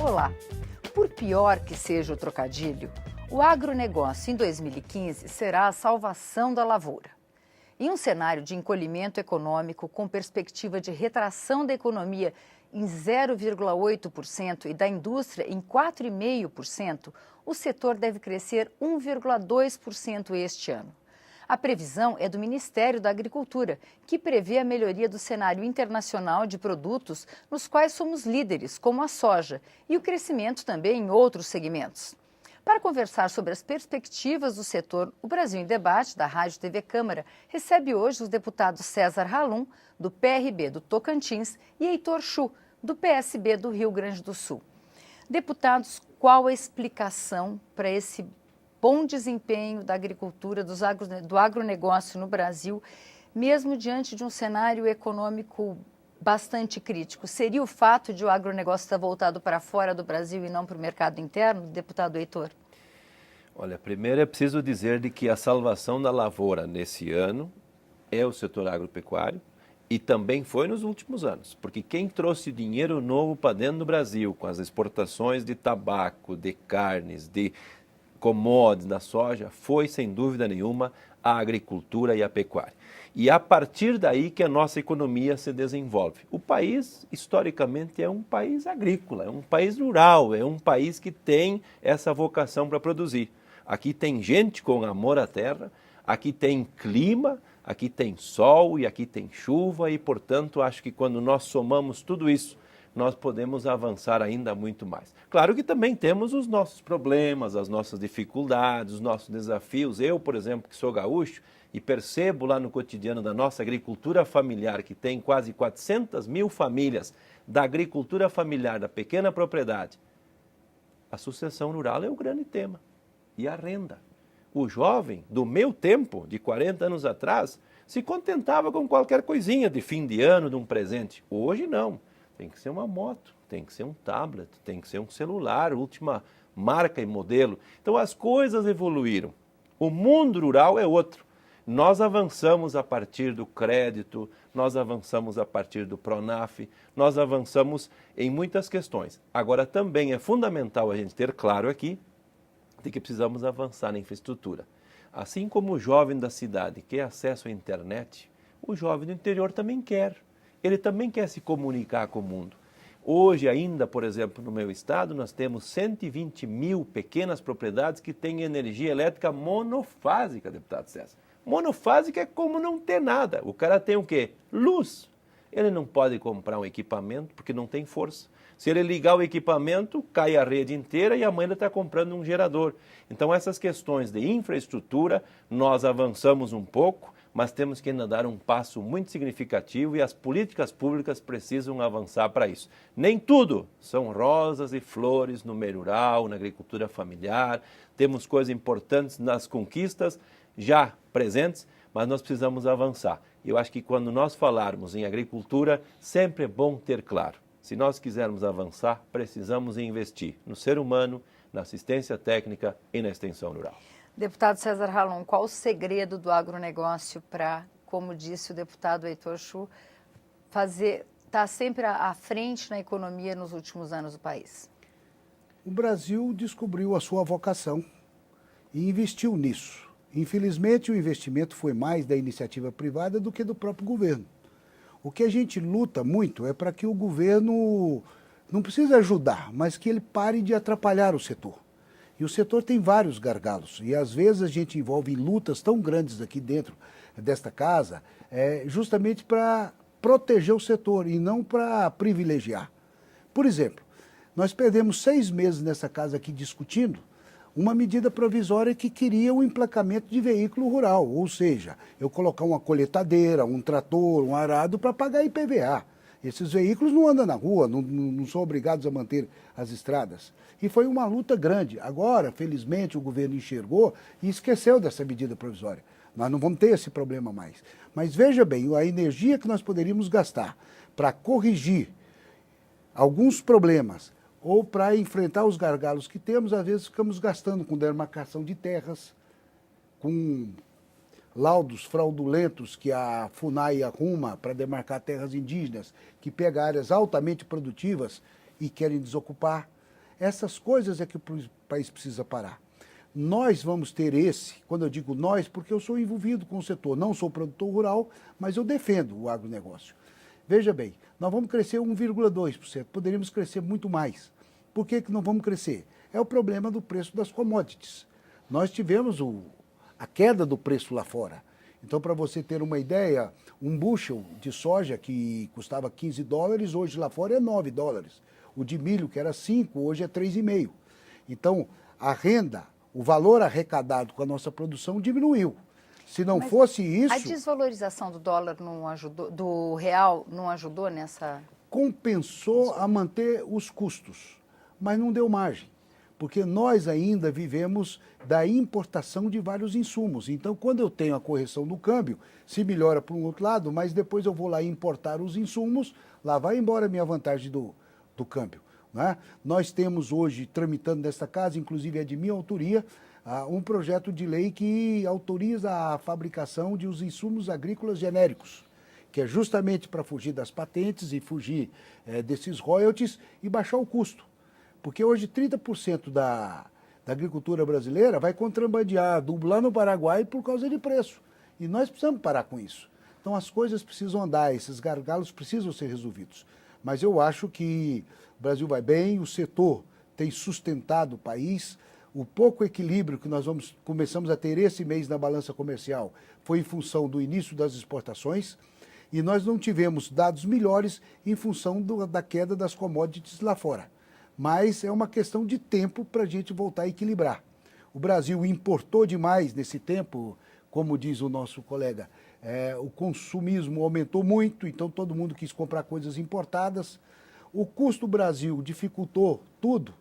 Olá! Por pior que seja o trocadilho, o agronegócio em 2015 será a salvação da lavoura. Em um cenário de encolhimento econômico com perspectiva de retração da economia em 0,8% e da indústria em 4,5%, o setor deve crescer 1,2% este ano. A previsão é do Ministério da Agricultura, que prevê a melhoria do cenário internacional de produtos nos quais somos líderes, como a soja, e o crescimento também em outros segmentos. Para conversar sobre as perspectivas do setor, o Brasil em Debate, da Rádio TV Câmara, recebe hoje os deputados César Halum, do PRB do Tocantins, e Heitor Chu, do PSB do Rio Grande do Sul. Deputados, qual a explicação para esse bom desempenho da agricultura, do agronegócio no Brasil, mesmo diante de um cenário econômico bastante crítico? Seria o fato de o agronegócio estar voltado para fora do Brasil e não para o mercado interno, deputado Heitor? Olha, primeiro é preciso dizer de que a salvação da lavoura nesse ano é o setor agropecuário e também foi nos últimos anos, porque quem trouxe dinheiro novo para dentro do Brasil com as exportações de tabaco, de carnes, de commodities, da soja, foi sem dúvida nenhuma a agricultura e a pecuária. E a partir daí que a nossa economia se desenvolve. O país, historicamente, é um país agrícola, é um país rural, é um país que tem essa vocação para produzir. Aqui tem gente com amor à terra, aqui tem clima, aqui tem sol e aqui tem chuva e, portanto, acho que quando nós somamos tudo isso, nós podemos avançar ainda muito mais. Claro que também temos os nossos problemas, as nossas dificuldades, os nossos desafios. Eu, por exemplo, que sou gaúcho e percebo lá no cotidiano da nossa agricultura familiar, que tem quase 400 mil famílias da agricultura familiar, da pequena propriedade, a sucessão rural é o grande tema. E a renda. O jovem do meu tempo, de 40 anos atrás, se contentava com qualquer coisinha de fim de ano, de um presente. Hoje não. Tem que ser uma moto, tem que ser um tablet, tem que ser um celular, última marca e modelo. Então as coisas evoluíram. O mundo rural é outro. Nós avançamos a partir do crédito, nós avançamos a partir do Pronaf, nós avançamos em muitas questões. Agora também é fundamental a gente ter claro aqui de que precisamos avançar na infraestrutura. Assim como o jovem da cidade quer acesso à internet, o jovem do interior também quer. Ele também quer se comunicar com o mundo. Hoje ainda, por exemplo, no meu estado, nós temos 120 mil pequenas propriedades que têm energia elétrica monofásica, deputado César. Monofásica é como não ter nada. O cara tem o quê? Luz. Ele não pode comprar um equipamento porque não tem força. Se ele ligar o equipamento, cai a rede inteira e amanhã ele está comprando um gerador. Então essas questões de infraestrutura, nós avançamos um pouco, mas temos que ainda dar um passo muito significativo e as políticas públicas precisam avançar para isso. Nem tudo são rosas e flores no meio rural, na agricultura familiar. Temos coisas importantes nas conquistas já presentes, mas nós precisamos avançar. Eu acho que quando nós falarmos em agricultura, sempre é bom ter claro. Se nós quisermos avançar, precisamos investir no ser humano, na assistência técnica e na extensão rural. Deputado César Halum, qual o segredo do agronegócio para, como disse o deputado Heitor Chu, estar sempre à frente na economia nos últimos anos do país? O Brasil descobriu a sua vocação e investiu nisso. Infelizmente, o investimento foi mais da iniciativa privada do que do próprio governo. O que a gente luta muito é para que o governo não precise ajudar, mas que ele pare de atrapalhar o setor. E o setor tem vários gargalos, e às vezes a gente envolve em lutas tão grandes aqui dentro desta casa, justamente para proteger o setor e não para privilegiar. Por exemplo, nós perdemos 6 meses nessa casa aqui discutindo uma medida provisória que queria o emplacamento de veículo rural, ou seja, eu colocar uma colheitadeira, um trator, um arado para pagar IPVA. Esses veículos não andam na rua, não são obrigados a manter as estradas. E foi uma luta grande. Agora, felizmente, o governo enxergou e esqueceu dessa medida provisória. Nós não vamos ter esse problema mais. Mas veja bem, a energia que nós poderíamos gastar para corrigir alguns problemas, ou para enfrentar os gargalos que temos, às vezes ficamos gastando com demarcação de terras, com laudos fraudulentos que a FUNAI arruma para demarcar terras indígenas, que pega áreas altamente produtivas e querem desocupar. Essas coisas é que o país precisa parar. Nós vamos ter quando eu digo nós, porque eu sou envolvido com o setor, não sou produtor rural, mas eu defendo o agronegócio. Veja bem, nós vamos crescer 1,2%, poderíamos crescer muito mais. Por que não vamos crescer? É o problema do preço das commodities. Nós tivemos a queda do preço lá fora. Então, para você ter uma ideia, um bushel de soja que custava $15, hoje lá fora é $9. O de milho, que era 5, hoje é 3,5. Então, a renda, o valor arrecadado com a nossa produção diminuiu. Se não fosse isso... A desvalorização do dólar não ajudou, do real não ajudou nessa... Compensou a manter os custos, mas não deu margem, porque nós ainda vivemos da importação de vários insumos. Então, quando eu tenho a correção do câmbio, se melhora para um outro lado, mas depois eu vou lá importar os insumos, lá vai embora a minha vantagem do câmbio. Né? Nós temos hoje, tramitando nesta casa, inclusive é de minha autoria, um projeto de lei que autoriza a fabricação de os insumos agrícolas genéricos, que é justamente para fugir das patentes e fugir desses royalties e baixar o custo. Porque hoje 30% da agricultura brasileira vai contrabandear adubo lá no Paraguai por causa de preço. E nós precisamos parar com isso. Então as coisas precisam andar, esses gargalos precisam ser resolvidos. Mas eu acho que o Brasil vai bem, o setor tem sustentado o país. O pouco equilíbrio que nós começamos a ter esse mês na balança comercial foi em função do início das exportações e nós não tivemos dados melhores em função da queda das commodities lá fora. Mas é uma questão de tempo para a gente voltar a equilibrar. O Brasil importou demais nesse tempo, como diz o nosso colega, o consumismo aumentou muito, então todo mundo quis comprar coisas importadas. O custo do Brasil dificultou tudo,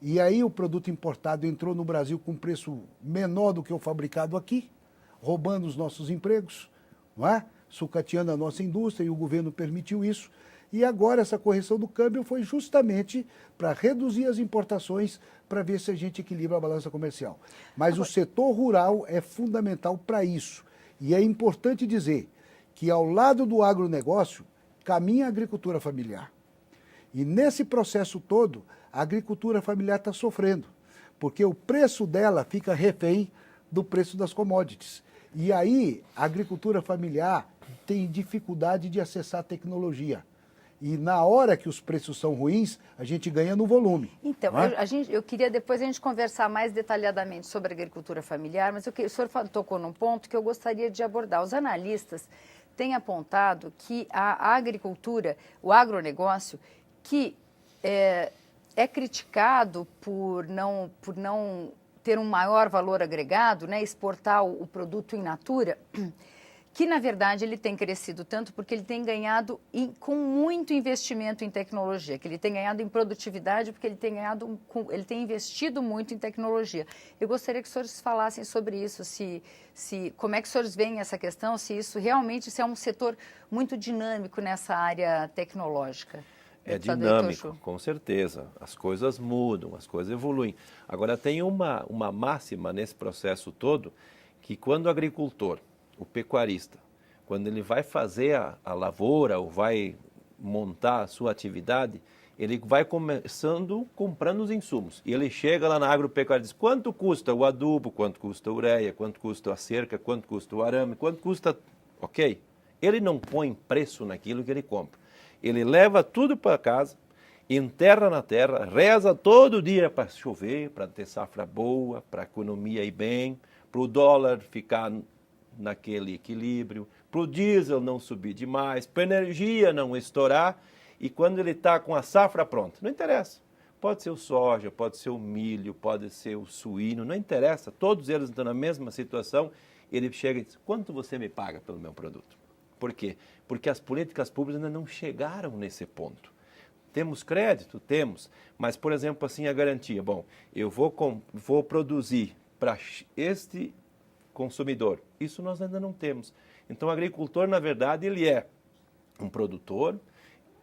e aí o produto importado entrou no Brasil com preço menor do que o fabricado aqui, roubando os nossos empregos, não é? Sucateando a nossa indústria, e o governo permitiu isso. E agora essa correção do câmbio foi justamente para reduzir as importações, para ver se a gente equilibra a balança comercial. Mas o setor rural é fundamental para isso. E é importante dizer que ao lado do agronegócio caminha a agricultura familiar. E nesse processo todo, a agricultura familiar está sofrendo, porque o preço dela fica refém do preço das commodities. E aí a agricultura familiar tem dificuldade de acessar a tecnologia. E na hora que os preços são ruins, a gente ganha no volume. Então, eu queria depois a gente conversar mais detalhadamente sobre a agricultura familiar, mas o senhor tocou num ponto que eu gostaria de abordar. Os analistas têm apontado que a agricultura, o agronegócio, que é criticado por não ter um maior valor agregado, né, exportar o produto in natura, que na verdade ele tem crescido tanto porque ele tem ganhado com muito investimento em tecnologia, que ele tem ganhado em produtividade porque ele tem investido muito em tecnologia. Eu gostaria que os senhores falassem sobre isso, como é que os senhores veem essa questão, se isso realmente é um setor muito dinâmico nessa área tecnológica. É dinâmico, com certeza. As coisas mudam, as coisas evoluem. Agora, tem uma máxima nesse processo todo, que quando o agricultor, o pecuarista, quando ele vai fazer a lavoura ou vai montar a sua atividade, ele vai começando comprando os insumos. E ele chega lá na agropecuária e diz, quanto custa o adubo, quanto custa a ureia, quanto custa a cerca, quanto custa o arame, quanto custa... Ok? Ele não põe preço naquilo que ele compra. Ele leva tudo para casa, enterra na terra, reza todo dia para chover, para ter safra boa, para a economia ir bem, para o dólar ficar naquele equilíbrio, para o diesel não subir demais, para a energia não estourar, e quando ele está com a safra pronta, não interessa. Pode ser o soja, pode ser o milho, pode ser o suíno, não interessa, todos eles estão na mesma situação, ele chega e diz, quanto você me paga pelo meu produto? Por quê? Porque as políticas públicas ainda não chegaram nesse ponto. Temos crédito? Temos. Mas, por exemplo, assim, a garantia. Bom, eu vou produzir para este consumidor. Isso nós ainda não temos. Então, o agricultor, na verdade, ele é um produtor,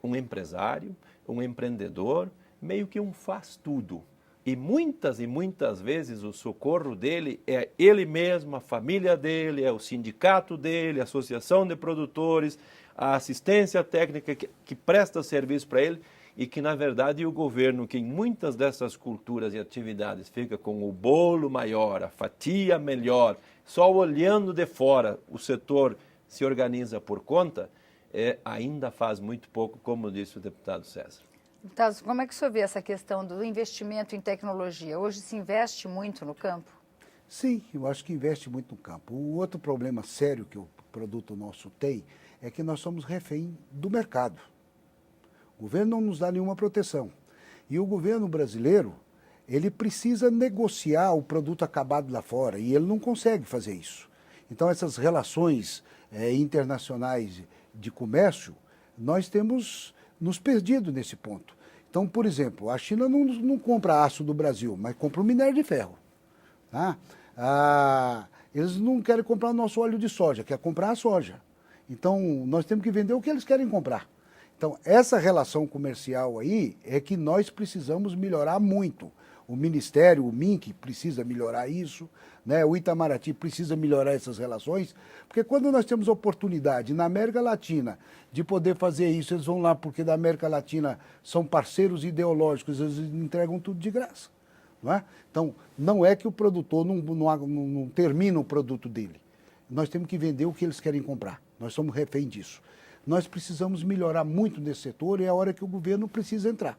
um empresário, um empreendedor, meio que um faz-tudo. E muitas vezes o socorro dele é ele mesmo, a família dele, é o sindicato dele, a associação de produtores, a assistência técnica que presta serviço para ele e que, na verdade, o governo, que em muitas dessas culturas e atividades fica com o bolo maior, a fatia melhor, só olhando de fora o setor se organiza por conta, ainda faz muito pouco, como disse o deputado César. Deputado, como é que o senhor vê essa questão do investimento em tecnologia? Hoje se investe muito no campo? Sim, eu acho que investe muito no campo. O outro problema sério que o produto nosso tem é que nós somos refém do mercado. O governo não nos dá nenhuma proteção. E o governo brasileiro, ele precisa negociar o produto acabado lá fora e ele não consegue fazer isso. Então, essas relações internacionais de comércio, nós temos nos perdido nesse ponto. Então, por exemplo, a China não compra aço do Brasil, mas compra o minério de ferro. Tá? Eles não querem comprar o nosso óleo de soja, quer comprar a soja. Então, nós temos que vender o que eles querem comprar. Então, essa relação comercial aí é que nós precisamos melhorar muito. O Ministério, o MINC, precisa melhorar isso, né? O Itamaraty precisa melhorar essas relações, porque quando nós temos oportunidade na América Latina de poder fazer isso, eles vão lá porque da América Latina são parceiros ideológicos, eles entregam tudo de graça. Não é? Então, não é que o produtor não termina o produto dele. Nós temos que vender o que eles querem comprar. Nós somos refém disso. Nós precisamos melhorar muito nesse setor e é a hora que o governo precisa entrar.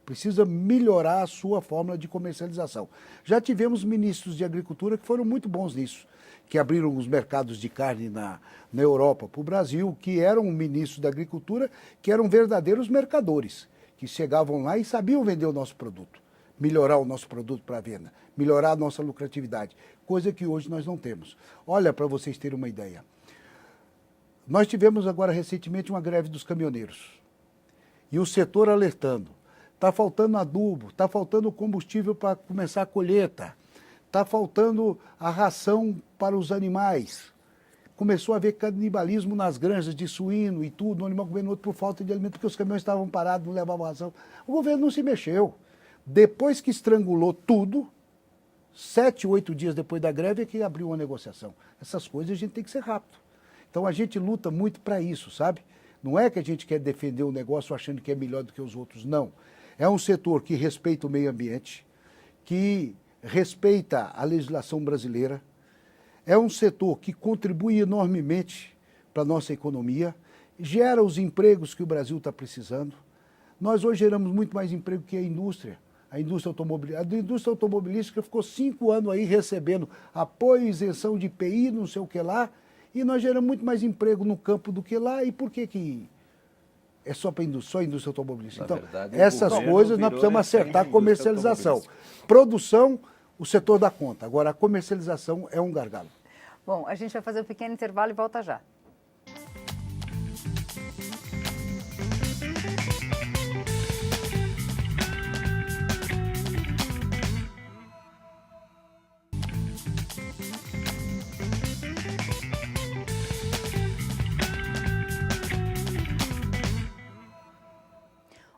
Precisa melhorar a sua fórmula de comercialização. Já tivemos ministros de agricultura que foram muito bons nisso, que abriram os mercados de carne na Europa para o Brasil, que eram ministros da agricultura, que eram verdadeiros mercadores, que chegavam lá e sabiam vender o nosso produto, melhorar o nosso produto para a venda, melhorar a nossa lucratividade, coisa que hoje nós não temos. Olha, para vocês terem uma ideia, nós tivemos agora recentemente uma greve dos caminhoneiros e o setor alertando. Está faltando adubo, está faltando combustível para começar a colheita, está faltando a ração para os animais. Começou a haver canibalismo nas granjas de suíno e tudo, um animal comendo outro por falta de alimento, porque os caminhões estavam parados, não levavam ração. O governo não se mexeu. Depois que estrangulou tudo, 7, 8 dias depois da greve é que abriu uma negociação. Essas coisas a gente tem que ser rápido. Então a gente luta muito para isso, sabe? Não é que a gente quer defender o negócio achando que é melhor do que os outros, não. É um setor que respeita o meio ambiente, que respeita a legislação brasileira, é um setor que contribui enormemente para a nossa economia, gera os empregos que o Brasil está precisando. Nós hoje geramos muito mais emprego que a indústria automobilística. A indústria automobilística ficou 5 anos aí recebendo apoio, isenção de IPI, não sei o que lá, e nós geramos muito mais emprego no campo do que lá, e por que é só para só a indústria automobilística? Então, verdade, essas coisas nós precisamos acertar a comercialização. Produção, o setor dá conta. Agora, a comercialização é um gargalo. Bom, a gente vai fazer um pequeno intervalo e volta já.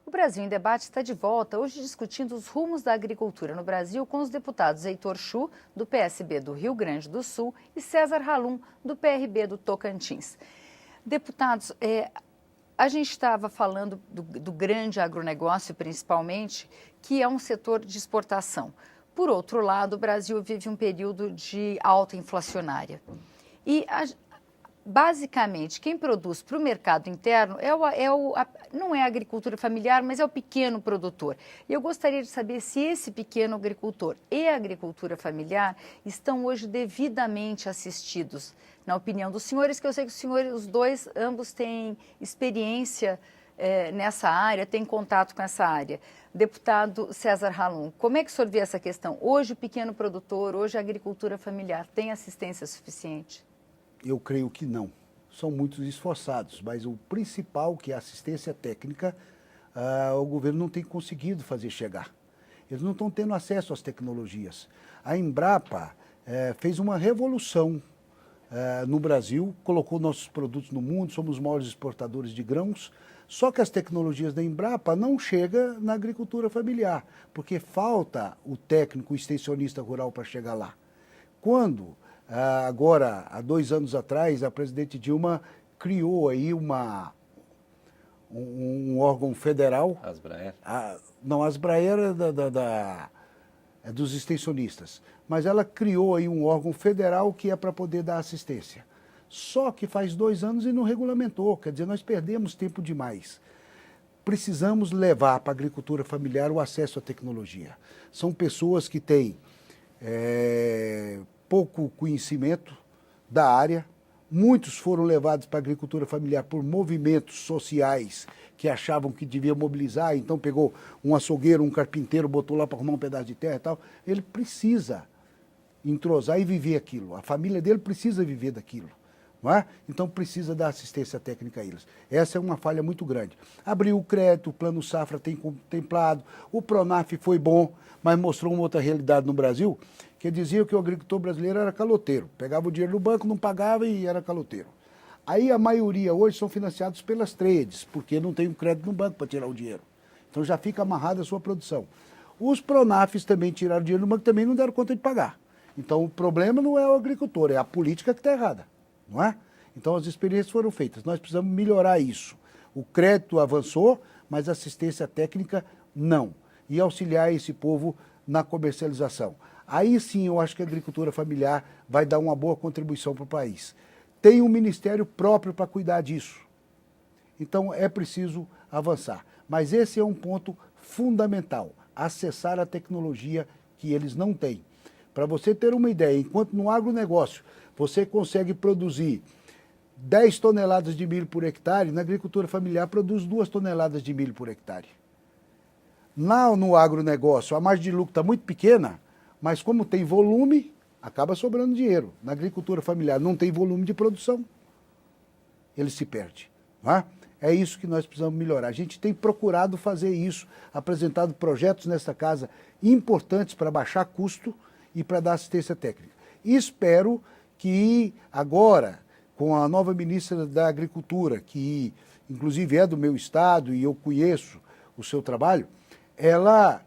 O Brasil em Debate está de volta, hoje discutindo os rumos da agricultura no Brasil com os deputados Heitor Chu, do PSB do Rio Grande do Sul, e César Halum, do PRB do Tocantins. Deputados, a gente estava falando do grande agronegócio, principalmente, que é um setor de exportação. Por outro lado, o Brasil vive um período de alta inflacionária. E basicamente, quem produz para o mercado interno não é a agricultura familiar, mas é o pequeno produtor. E eu gostaria de saber se esse pequeno agricultor e a agricultura familiar estão hoje devidamente assistidos. Na opinião dos senhores, que eu sei que os dois, ambos têm experiência nessa área, têm contato com essa área. Deputado César Halum, como é que o senhor vê essa questão? Hoje o pequeno produtor, hoje a agricultura familiar tem assistência suficiente? Eu creio que não. São muitos esforçados, mas o principal, que é a assistência técnica, o governo não tem conseguido fazer chegar. Eles não estão tendo acesso às tecnologias. A Embrapa fez uma revolução no Brasil, colocou nossos produtos no mundo, somos os maiores exportadores de grãos, Só que as tecnologias da Embrapa não chegam na agricultura familiar, porque falta o técnico extensionista rural para chegar lá. Quando, agora, há 2 anos atrás, a presidente Dilma criou aí um órgão federal. Asbraer. Não, a Asbraer é dos extensionistas. Mas ela criou aí um órgão federal que é para poder dar assistência. Só que faz 2 anos e não regulamentou, quer dizer, nós perdemos tempo demais. Precisamos levar para a agricultura familiar o acesso à tecnologia. São pessoas que têm pouco conhecimento da área. Muitos foram levados para a agricultura familiar por movimentos sociais que achavam que devia mobilizar, então pegou um açougueiro, um carpinteiro, botou lá para arrumar um pedaço de terra e tal. Ele precisa entrosar e viver aquilo. A família dele precisa viver daquilo. Não é? Então precisa dar assistência técnica a eles. Essa é uma falha muito grande. Abriu o crédito, o Plano Safra tem contemplado, o Pronaf foi bom, mas mostrou uma outra realidade no Brasil, que dizia que o agricultor brasileiro era caloteiro. Pegava o dinheiro do banco, não pagava e era caloteiro. Aí a maioria hoje são financiados pelas trades, porque não tem um crédito no banco para tirar o dinheiro. Então já fica amarrada a sua produção. Os Pronafs também tiraram dinheiro do banco, também não deram conta de pagar. Então o problema não é o agricultor, é a política que está errada. Não é? Então as experiências foram feitas, nós precisamos melhorar isso. O crédito avançou, mas a assistência técnica não. E auxiliar esse povo na comercialização. Aí sim eu acho que a agricultura familiar vai dar uma boa contribuição para o país. Tem um ministério próprio para cuidar disso. Então é preciso avançar. Mas esse é um ponto fundamental, acessar a tecnologia que eles não têm. Para você ter uma ideia, enquanto no agronegócio você consegue produzir 10 toneladas de milho por hectare, na agricultura familiar produz 2 toneladas de milho por hectare. No agronegócio, a margem de lucro está muito pequena, mas como tem volume, acaba sobrando dinheiro. Na agricultura familiar não tem volume de produção, ele se perde. Não é? É isso que nós precisamos melhorar. A gente tem procurado fazer isso, apresentado projetos nesta casa importantes para baixar custo e para dar assistência técnica. E espero que agora, com a nova ministra da Agricultura, que inclusive é do meu estado e eu conheço o seu trabalho, ela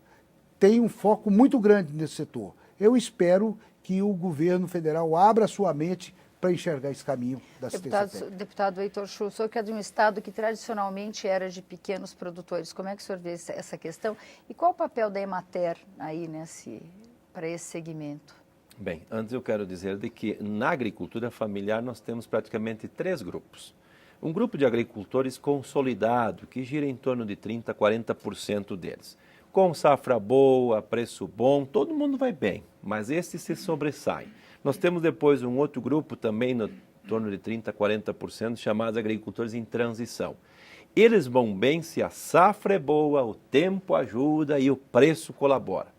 tem um foco muito grande nesse setor. Eu espero que o governo federal abra sua mente para enxergar esse caminho da assistência técnica. Deputado Heitor Schultz, o senhor que é de um estado que tradicionalmente era de pequenos produtores, como é que o senhor vê essa questão? E qual o papel da Emater aí para esse segmento? Bem, antes eu quero dizer de que na agricultura familiar nós temos praticamente 3 grupos. Um grupo de agricultores consolidado, que gira em torno de 30% a 40% deles. Com safra boa, preço bom, todo mundo vai bem, mas esse se sobressai. Nós temos depois um outro grupo também, no torno de 30% a 40%, chamados agricultores em transição. Eles vão bem se a safra é boa, o tempo ajuda e o preço colabora.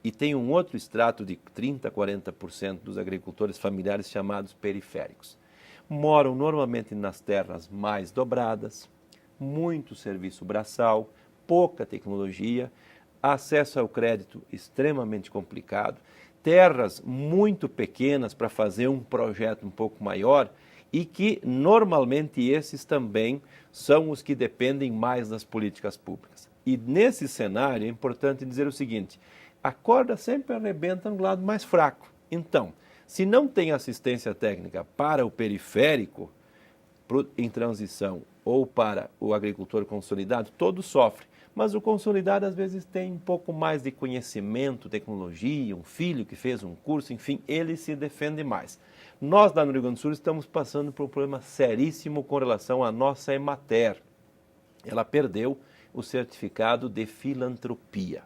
E tem um outro extrato de 30% a 40% dos agricultores familiares chamados periféricos. Moram normalmente nas terras mais dobradas, muito serviço braçal, pouca tecnologia, acesso ao crédito extremamente complicado, terras muito pequenas para fazer um projeto um pouco maior e que normalmente esses também são os que dependem mais das políticas públicas. E nesse cenário é importante dizer o seguinte: a corda sempre arrebenta no lado mais fraco. Então, se não tem assistência técnica para o periférico, em transição, ou para o agricultor consolidado, todo sofre. Mas o consolidado às vezes tem um pouco mais de conhecimento, tecnologia, um filho que fez um curso, enfim, ele se defende mais. Nós, lá no Rio Grande do Sul, estamos passando por um problema seríssimo com relação à nossa Emater. Ela perdeu o certificado de filantropia.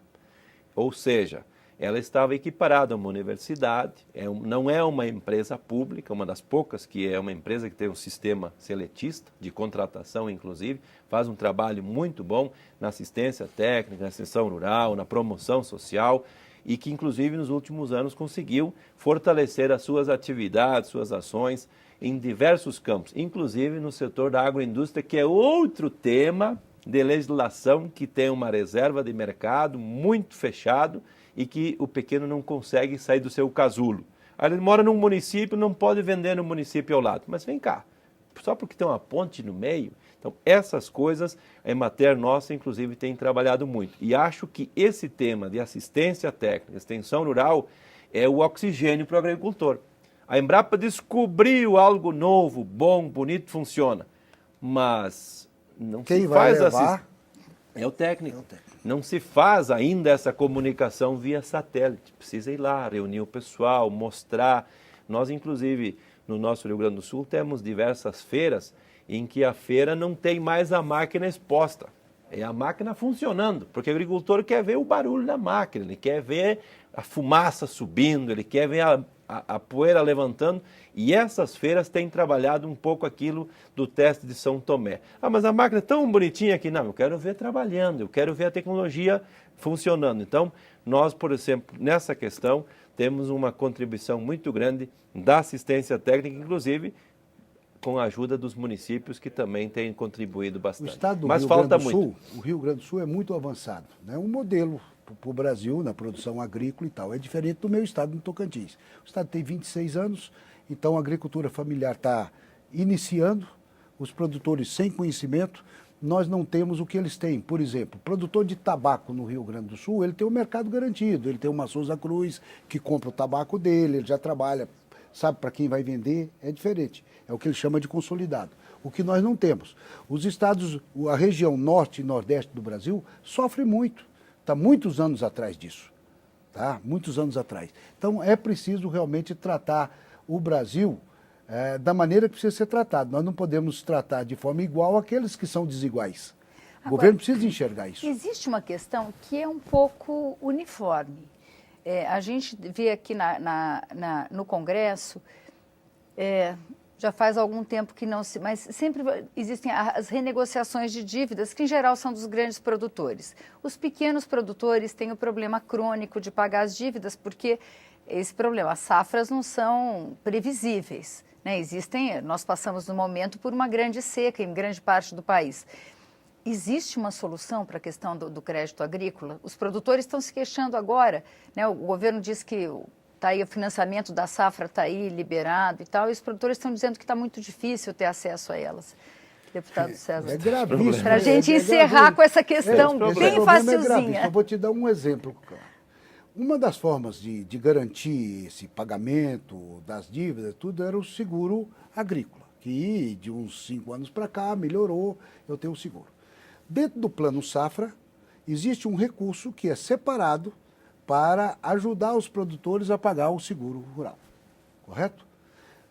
Ou seja, ela estava equiparada a uma universidade, não é uma empresa pública, uma das poucas que é uma empresa que tem um sistema seletista, de contratação inclusive, faz um trabalho muito bom na assistência técnica, na extensão rural, na promoção social e que inclusive nos últimos anos conseguiu fortalecer as suas atividades, suas ações em diversos campos, inclusive no setor da agroindústria, que é outro tema de legislação que tem uma reserva de mercado muito fechado e que o pequeno não consegue sair do seu casulo. Aí ele mora num município, não pode vender no município ao lado. Mas vem cá, só porque tem uma ponte no meio, Então, essas coisas, a Emater nossa, inclusive, tem trabalhado muito. E acho que esse tema de assistência técnica, extensão rural, é o oxigênio para o agricultor. A Embrapa descobriu algo novo, bom, bonito, funciona. Mas não se faz assim. É o técnico. Não se faz ainda essa comunicação via satélite. Precisa ir lá, reunir o pessoal, mostrar. Nós, inclusive, no nosso Rio Grande do Sul, temos diversas feiras em que a feira não tem mais a máquina exposta. É a máquina funcionando, porque o agricultor quer ver o barulho da máquina, ele quer ver a fumaça subindo, ele quer ver a poeira levantando, e essas feiras têm trabalhado um pouco aquilo do teste de São Tomé. Ah, mas a máquina é tão bonitinha que não, eu quero ver trabalhando, eu quero ver a tecnologia funcionando. Então, nós, por exemplo, nessa questão, temos uma contribuição muito grande da assistência técnica, inclusive com a ajuda dos municípios que também têm contribuído bastante. O estado do Mas Rio falta Grande do muito. Sul, o Rio Grande do Sul é muito avançado, né? Um modelo para o Brasil na produção agrícola e tal. É diferente do meu estado, no Tocantins. O estado tem 26 anos, então a agricultura familiar está iniciando, os produtores sem conhecimento, nós não temos o que eles têm. Por exemplo, o produtor de tabaco no Rio Grande do Sul, ele tem um mercado garantido, ele tem uma Souza Cruz que compra o tabaco dele, ele já trabalha, sabe para quem vai vender, é diferente. É o que ele chama de consolidado. O que nós não temos. Os estados, a região norte e nordeste do Brasil sofre muito. Está muitos anos atrás disso. Tá? Muitos anos atrás. Então é preciso realmente tratar o Brasil da maneira que precisa ser tratado. Nós não podemos tratar de forma igual aqueles que são desiguais. O governo precisa enxergar isso. Existe uma questão que é um pouco uniforme. A gente vê aqui no Congresso, já faz algum tempo que não se... Mas sempre existem as renegociações de dívidas, que em geral são dos grandes produtores. Os pequenos produtores têm o problema crônico de pagar as dívidas, porque esse problema, as safras não são previsíveis, né? Nós passamos no momento por uma grande seca em grande parte do país. Existe uma solução para a questão do crédito agrícola? Os produtores estão se queixando agora, né? O governo diz que tá aí, o financiamento da safra está aí liberado e tal, e os produtores estão dizendo que está muito difícil ter acesso a elas. Deputado César. É gravíssimo. Para a gente encerrar com essa questão bem facilzinha. Eu vou te dar um exemplo. Uma das formas de garantir esse pagamento das dívidas, tudo era o seguro agrícola, que de uns 5 anos para cá melhorou, eu tenho o seguro. Dentro do Plano Safra, existe um recurso que é separado para ajudar os produtores a pagar o seguro rural, correto?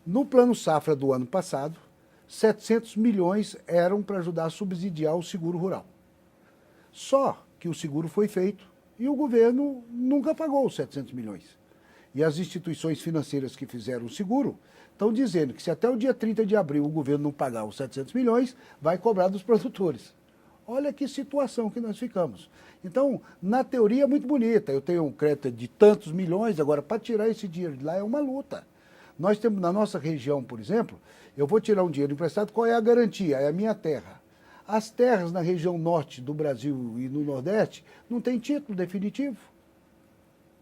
No Plano Safra do ano passado, 700 milhões eram para ajudar a subsidiar o seguro rural. Só que o seguro foi feito e o governo nunca pagou os 700 milhões. E as instituições financeiras que fizeram o seguro estão dizendo que se até o dia 30 de abril o governo não pagar os 700 milhões, vai cobrar dos produtores. Olha que situação que nós ficamos. Então, na teoria é muito bonita. Eu tenho um crédito de tantos milhões, agora para tirar esse dinheiro de lá é uma luta. Nós temos na nossa região, por exemplo, eu vou tirar um dinheiro emprestado, qual é a garantia? É a minha terra. As terras na região norte do Brasil e no Nordeste não tem título definitivo.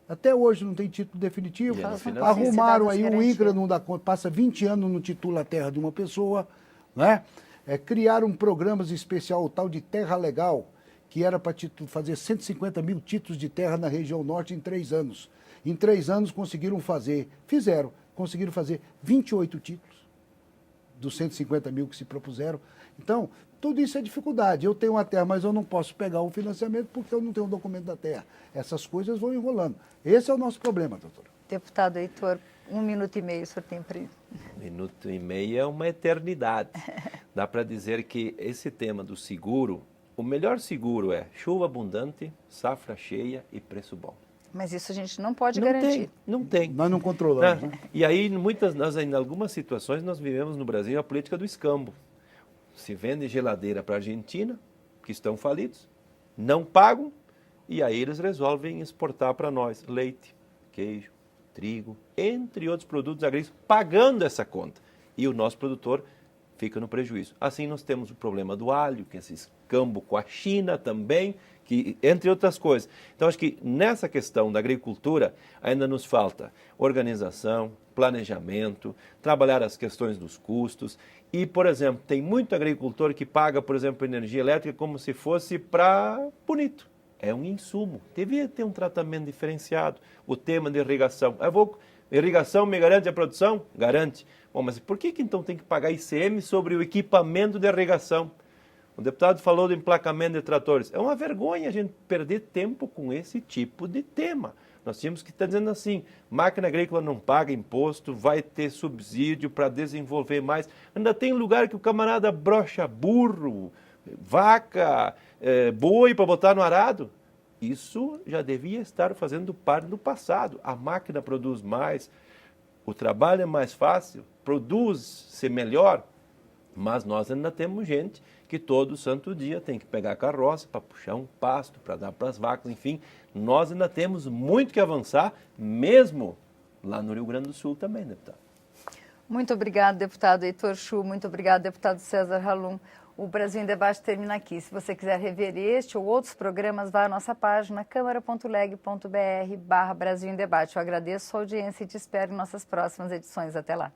Até hoje não tem título definitivo. Arrumaram aí o INCRA, não dá conta, passa 20 anos no titula a terra de uma pessoa, né? Criaram programas especial, o tal de Terra Legal, que era para fazer 150 mil títulos de terra na região norte em 3 anos. Em 3 anos conseguiram fazer 28 títulos dos 150 mil que se propuseram. Então, tudo isso é dificuldade. Eu tenho uma terra, mas eu não posso pegar o financiamento porque eu não tenho o documento da terra. Essas coisas vão enrolando. Esse é o nosso problema, doutora. Deputado Heitor, 1 minuto e meio o senhor tem para ir. 1 minuto e meio é uma eternidade. Dá para dizer que esse tema do seguro, o melhor seguro é chuva abundante, safra cheia e preço bom. Mas isso a gente não pode garantir. Não tem. Nós não controlamos. Né? E aí, em algumas situações, nós vivemos no Brasil a política do escambo. Se vende geladeira para a Argentina, que estão falidos, não pagam, e aí eles resolvem exportar para nós leite, queijo, trigo, entre outros produtos agrícolas, pagando essa conta. E o nosso produtor fica no prejuízo. Assim nós temos o problema do alho, que é esse escambo com a China também, que, entre outras coisas. Então, acho que nessa questão da agricultura ainda nos falta organização, planejamento, trabalhar as questões dos custos. E, por exemplo, tem muito agricultor que paga, por exemplo, energia elétrica como se fosse para bonito. É um insumo. Devia ter um tratamento diferenciado. O tema de irrigação. Irrigação me garante a produção? Garante. Bom, mas por que então tem que pagar ICM sobre o equipamento de irrigação? O deputado falou do emplacamento de tratores. É uma vergonha a gente perder tempo com esse tipo de tema. Nós tínhamos que estar dizendo assim, máquina agrícola não paga imposto, vai ter subsídio para desenvolver mais. Ainda tem lugar que o camarada brocha burro, vaca, boi para botar no arado. Isso já devia estar fazendo parte do passado. A máquina produz mais, o trabalho é mais fácil, produz-se melhor, mas nós ainda temos gente que todo santo dia tem que pegar a carroça para puxar um pasto, para dar para as vacas, enfim. Nós ainda temos muito que avançar, mesmo lá no Rio Grande do Sul também, deputado. Muito obrigado, deputado Heitor Chu. Muito obrigado, deputado César Halum. O Brasil em Debate termina aqui. Se você quiser rever este ou outros programas, vá à nossa página câmara.leg.br/Brasil em Debate. Eu agradeço a sua audiência e te espero em nossas próximas edições. Até lá.